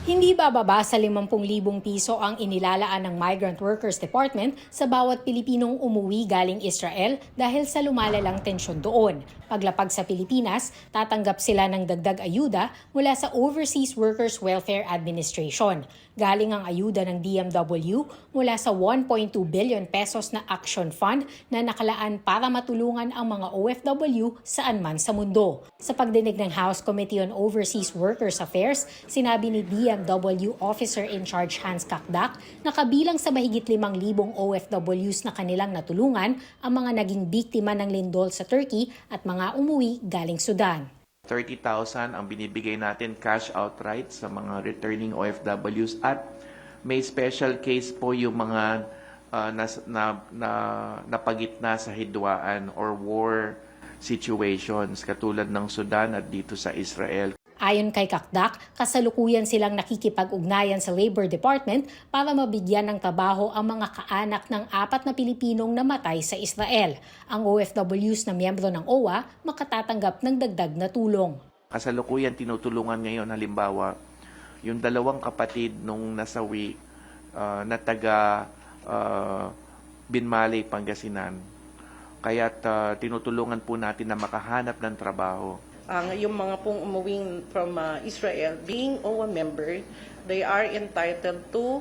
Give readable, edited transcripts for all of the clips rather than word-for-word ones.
Hindi bababa sa 50,000 piso ang inilalaan ng Migrant Workers Department sa bawat Pilipinong umuwi galing Israel dahil sa lumalalang tensyon doon. Paglapag sa Pilipinas, tatanggap sila ng dagdag ayuda mula sa Overseas Workers Welfare Administration. Galing ang ayuda ng DMW mula sa 1.2 billion pesos na Action Fund na nakalaan para matulungan ang mga OFW saan man sa mundo. Sa pagdinig ng House Committee on Overseas Workers Affairs, sinabi ni DMW Officer in Charge Hans Kakdak na kabilang sa mahigit 5,000 OFWs na kanilang natulungan ang mga naging biktima ng lindol sa Turkey at mga umuwi galing Sudan. 30,000 ang binibigay natin cash outright sa mga returning OFWs at may special case po yung mga napagitna sa hidwaan or war situations katulad ng Sudan at dito sa Israel. Ayon kay Kakdak, kasalukuyan silang nakikipag-ugnayan sa Labor Department para mabigyan ng trabaho ang mga kaanak ng 4 na Pilipinong namatay sa Israel. Ang OFWs na miyembro ng OWA makatatanggap ng dagdag na tulong. Kasalukuyan tinutulungan ngayon halimbawa yung 2 kapatid nung nasawi na taga Binmaley, Pangasinan. Kaya't tinutulungan po natin na makahanap ng trabaho. Yung mga pong umuwing from Israel, being OWA member, they are entitled to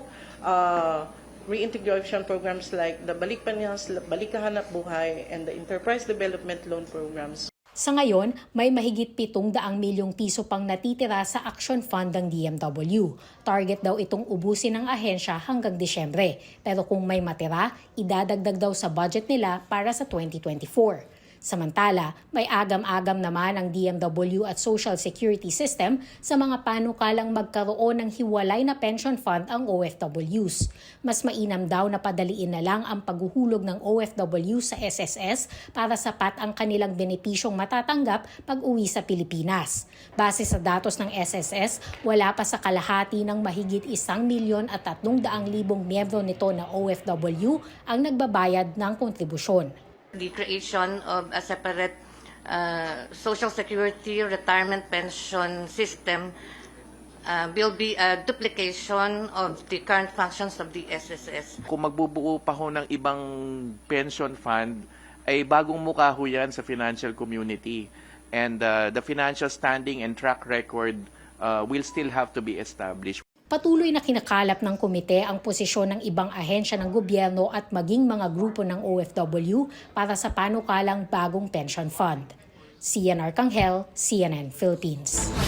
reintegration programs like the Balik Panyas, Balik Kahanap Buhay, and the Enterprise Development Loan Programs. Sa ngayon, may mahigit 700 milyong piso pang natitira sa Action Fund ng DMW. Target daw itong ubusin ng ahensya hanggang Disyembre. Pero kung may matira, idadagdag daw sa budget nila para sa 2024. Samantala, may agam-agam naman ang DMW at Social Security System sa mga panukalang magkaroon ng hiwalay na pension fund ang OFWs. Mas mainam daw na padaliin na lang ang paghuhulog ng OFW sa SSS para sapat ang kanilang benepisyong matatanggap pag uwi sa Pilipinas. Base sa datos ng SSS, wala pa sa kalahati ng mahigit 1,300,000 miyembro nito na OFW ang nagbabayad ng kontribusyon. The creation of a separate Social Security retirement pension system will be a duplication of the current functions of the SSS. Kung magbubuo pa ho ng ibang pension fund, ay bagong mukha ho yan sa financial community. And the financial standing and track record will still have to be established. Patuloy na kinakalap ng komite ang posisyon ng ibang ahensya ng gobyerno at maging mga grupo ng OFW para sa panukalang bagong pension fund. Cian Arcangel, CNN Philippines.